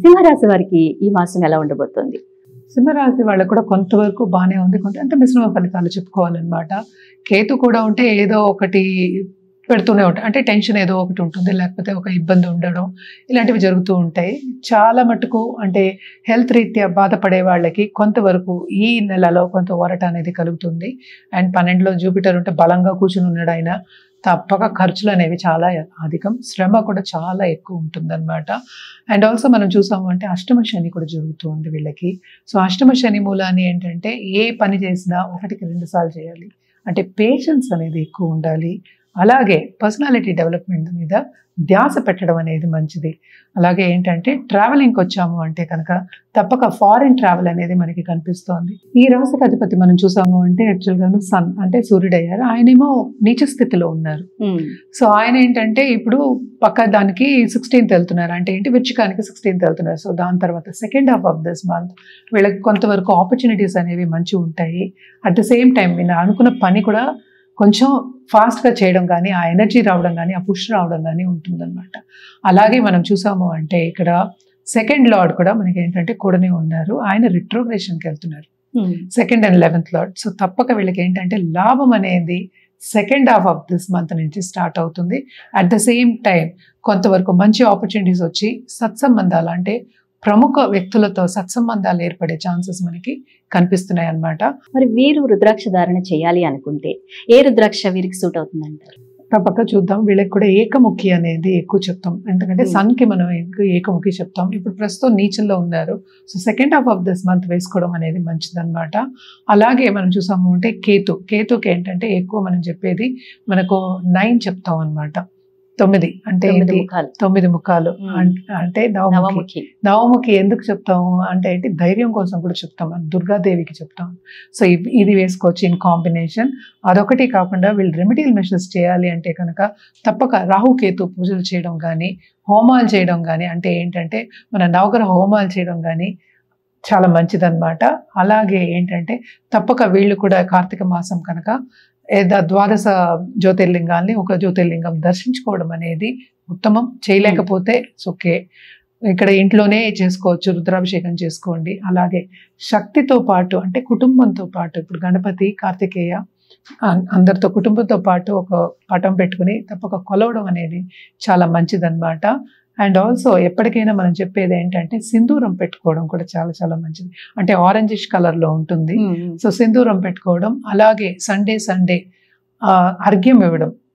సింహరాశి వారికి ఈ మాసం ఎలా ఉండబోతోంది? సింహరాశి వాళ్ళకు కూడా కొంతవరకు బాగానే ఉంది, కొంత అంటే మిశ్రమ ఫలితాలు చెప్పుకోవాలన్నమాట. కేతు కూడా ఉంటే ఏదో ఒకటి పెడుతూనే ఉంటాయి, అంటే టెన్షన్ ఏదో ఒకటి ఉంటుంది, లేకపోతే ఒక ఇబ్బంది ఉండడం ఇలాంటివి జరుగుతూ ఉంటాయి. చాలా మటుకు అంటే హెల్త్ రీత్యా బాధపడే వాళ్ళకి కొంతవరకు ఈ నెలలో కొంత ఊరట అనేది కలుగుతుంది. అండ్ 12లో జూపిటర్ ఉంటే బలంగా కూర్చుని ఉన్నాడు ఆయన, తప్పక ఖర్చులు అనేవి చాలా అధికం, శ్రమ కూడా చాలా ఎక్కువ ఉంటుందన్నమాట. అండ్ ఆల్సో మనం చూసాము అంటే అష్టమ శని కూడా జరుగుతుంది వీళ్ళకి. సో అష్టమ శని మూలాన్ని ఏంటంటే ఏ పని చేసినా 1కి 2 సార్లు చేయాలి, అంటే పేషెన్స్ అనేది ఎక్కువ ఉండాలి. అలాగే పర్సనాలిటీ డెవలప్మెంట్ మీద ధ్యాస పెట్టడం అనేది మంచిది. అలాగే ఏంటంటే ట్రావెలింగ్కి వచ్చాము అంటే కనుక తప్పక ఫారిన్ ట్రావెల్ అనేది మనకి కనిపిస్తోంది. ఈ రాశికి అధిపతి మనం చూసాము అంటే యాక్చువల్గాను సన్ అంటే సూర్యుడు అయ్యారు, ఆయనేమో నీచ స్థితిలో ఉన్నారు. సో ఆయన ఏంటంటే ఇప్పుడు పక్క దానికి 16th వెళ్తున్నారు, అంటే ఏంటి వృచ్చికానికి 16th వెళ్తున్నారు. సో దాని తర్వాత second half of this month వీళ్ళకి కొంతవరకు ఆపర్చునిటీస్ అనేవి మంచిగా ఉంటాయి. అట్ ద సేమ్ టైం వీళ్ళు అనుకున్న పని కూడా కొంచెం ఫాస్ట్గా చేయడం కానీ, ఆ ఎనర్జీ రావడం కానీ, ఆ పుష్ రావడం కానీ ఉంటుందన్నమాట. అలాగే మనం చూసాము అంటే ఇక్కడ సెకండ్ లార్డ్ కూడా మనకి ఏంటంటే కూడానే ఉన్నారు, ఆయన రిట్రోగ్రేషన్కి వెళ్తున్నారు, second and 11th lord. So తప్పక వీళ్ళకి ఏంటంటే లాభం అనేది second half of this month నుంచి స్టార్ట్ అవుతుంది. అట్ ద సేమ్ టైం కొంతవరకు మంచి ఆపర్చునిటీస్ వచ్చి సత్సంబంధాలు అంటే ప్రముఖ వ్యక్తులతో సత్సంబంధాలు ఏర్పడే ఛాన్సెస్ మనకి కనిపిస్తున్నాయి అన్నమాట. మరి వీరు రుద్రాక్ష ధారణ చేయాలి అనుకుంటే ఏ రుద్రాక్ష వీరికి సూట్ అవుతుందంటారు? తప్పక చూద్దాం. వీళ్ళకి కూడా ఏకముఖి అనేది ఎక్కువ చెప్తాం, ఎందుకంటే సన్కి మనం ఏకముఖి చెప్తాం. ఇప్పుడు ప్రస్తుతం నీచంలో ఉన్నారు, so second half of this month వేసుకోవడం అనేది మంచిదన్నమాట. అలాగే మనం చూసాము అంటే కేతుకి ఏంటంటే ఎక్కువ మనం చెప్పేది మనకు 9 చెప్తాం అనమాట, 9 అంటే 9 ముఖాలు అంటే నవముఖి ఎందుకు చెప్తాము అంటే ఏంటి ధైర్యం కోసం కూడా చెప్తాం, దుర్గాదేవికి చెప్తాం. సో ఇది వేసుకోవచ్చు ఇన్ కాంబినేషన్. అదొకటి కాకుండా వీళ్ళు రెమెడియల్ మెషర్స్ చేయాలి అంటే కనుక తప్పక రాహుకేతు పూజలు చేయడం కానీ, హోమాలు చేయడం కానీ, అంటే ఏంటంటే మన నవగ్రహ హోమాలు చేయడం కానీ చాలా మంచిదన్నమాట. అలాగే ఏంటంటే తప్పక వీళ్ళు కూడా కార్తీక మాసం కనుక ద్వాదశ జ్యోతిర్లింగాల్ని ఒక జ్యోతిర్లింగం దర్శించుకోవడం అనేది ఉత్తమం. చేయలేకపోతే ఓకే, ఇక్కడ ఇంట్లోనే చేసుకోవచ్చు, రుద్రాభిషేకం చేసుకోండి. అలాగే శక్తితో పాటు అంటే కుటుంబంతో పాటు ఇప్పుడు గణపతి కార్తికేయ అందరితో కుటుంబంతో పాటు ఒక పటం పెట్టుకుని తప్పక కొలవడం అనేది చాలా మంచిదన్నమాట. అండ్ ఆల్సో ఎప్పటికైనా మనం చెప్పేది ఏంటంటే సింధూరం పెట్టుకోవడం కూడా చాలా చాలా మంచిది, అంటే ఆరెంజిష్ కలర్లో ఉంటుంది. సో సింధూరం పెట్టుకోవడం, అలాగే సండే అర్ఘ్యం ఇవ్వడం,